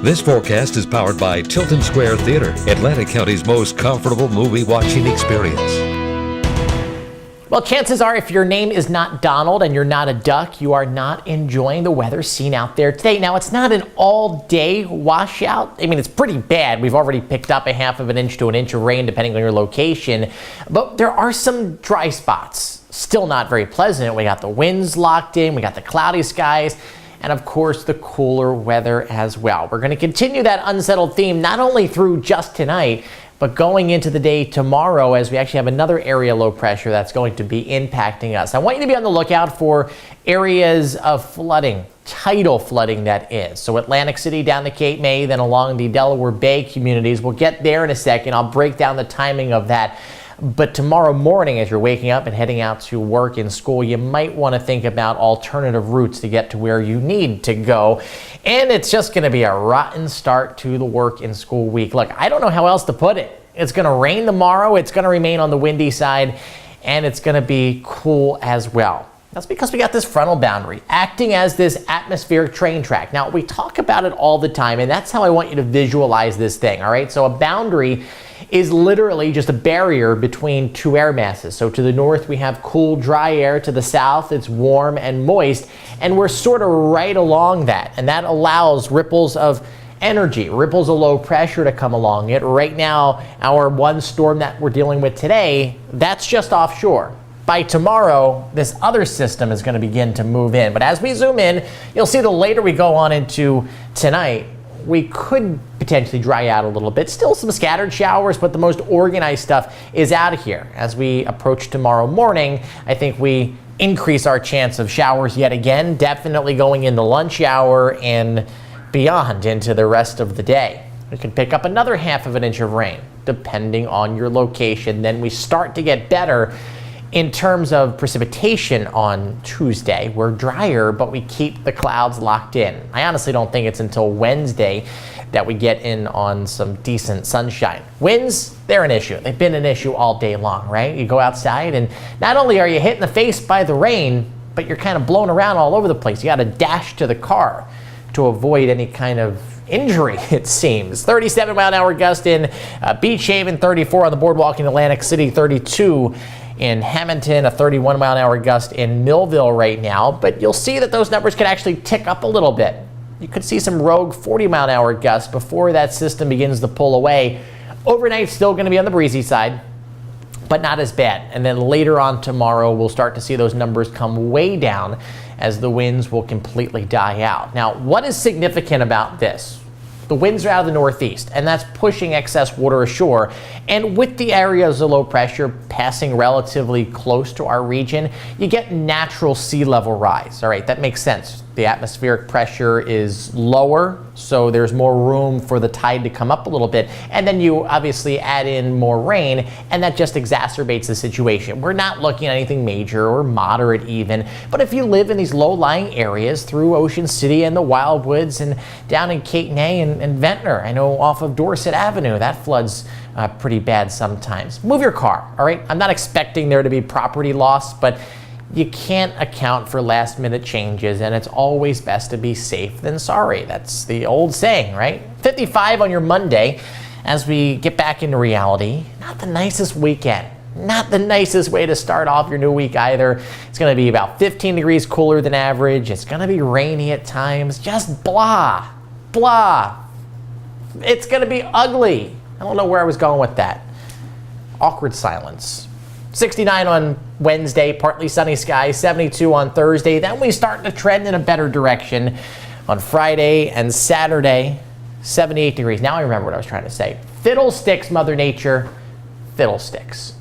This forecast is powered by Tilton Square Theater, Atlantic County's most comfortable movie watching experience. Well, chances are if your name is not Donald and you're not a duck, you are not enjoying the weather seen out there today. Now, it's not an all-day washout. I mean, it's pretty bad. We've already picked up a half of an inch to an inch of rain, depending on your location. But there are some dry spots. Still not very pleasant. We got the winds locked in. We got the cloudy skies. And of course, the cooler weather as well. We're going to continue that unsettled theme not only through just tonight, but going into the day tomorrow as we actually have another area low pressure that's going to be impacting us. I want you to be on the lookout for areas of flooding, tidal flooding that is. So Atlantic City down to Cape May, then along the Delaware Bay communities. We'll get there in a second. I'll break down the timing of that. But tomorrow morning, as you're waking up and heading out to work and school, you might want to think about alternative routes to get to where you need to go. And it's just going to be a rotten start to the work and school week. Look, I don't know how else to put it. It's going to rain tomorrow. It's going to remain on the windy side, and it's going to be cool as well. That's because we got this frontal boundary acting as this atmospheric train track. Now, we talk about it all the time, and that's how I want you to visualize this thing, all right? So a boundary is literally just a barrier between two air masses. So to the north, we have cool, dry air. To the south, it's warm and moist, and we're sort of right along that, and that allows ripples of energy, ripples of low pressure to come along it. Right now, our one storm that we're dealing with today, that's just offshore. By tomorrow, this other system is going to begin to move in. But as we zoom in, you'll see the later we go on into tonight, we could potentially dry out a little bit. Still some scattered showers, but the most organized stuff is out of here. As we approach tomorrow morning, I think we increase our chance of showers yet again, definitely going in the lunch hour and beyond into the rest of the day. We could pick up another half of an inch of rain, depending on your location. Then we start to get better in terms of precipitation on Tuesday. We're drier, but we keep the clouds locked in. I honestly don't think it's until Wednesday that we get in on some decent sunshine. Winds, they're an issue. They've been an issue all day long, right? You go outside and not only are you hit in the face by the rain, but you're kind of blown around all over the place. You got to dash to the car to avoid any kind of injury, it seems. 37-mile-an-hour gust in Beach Haven, 34 on the boardwalk in Atlantic City, 32 in Hamilton, a 31-mile-an-hour gust in Millville right now. But you'll see that those numbers could actually tick up a little bit. You could see some rogue 40-mile-an-hour gusts before that system begins to pull away. Overnight, still going to be on the breezy side, but not as bad. And then later on tomorrow, we'll start to see those numbers come way down as the winds will completely die out. Now, what is significant about this? The winds are out of the northeast, and that's pushing excess water ashore. And with the areas of low pressure passing relatively close to our region, you get natural sea level rise. All right, that makes sense. The atmospheric pressure is lower, so there's more room for the tide to come up a little bit. And then you obviously add in more rain, and that just exacerbates the situation. We're not looking at anything major or moderate even, but if you live in these low-lying areas through Ocean City and the Wildwoods and down in Cape May and Ventnor, I know off of Dorset Avenue, that floods pretty bad sometimes. Move your car, all right? I'm not expecting there to be property loss, but you can't account for last-minute changes, and it's always best to be safe than sorry. That's the old saying, right? 55 on your Monday as we get back into reality. Not the nicest weekend. Not the nicest way to start off your new week either. It's going to be about 15 degrees cooler than average. It's going to be rainy at times. Just blah, blah. It's going to be ugly. I don't know where I was going with that. Awkward silence. 69 on Wednesday, partly sunny skies, 72 on Thursday. Then we start to trend in a better direction on Friday and Saturday, 78 degrees. Now I remember what I was trying to say. Fiddlesticks, Mother Nature, fiddlesticks.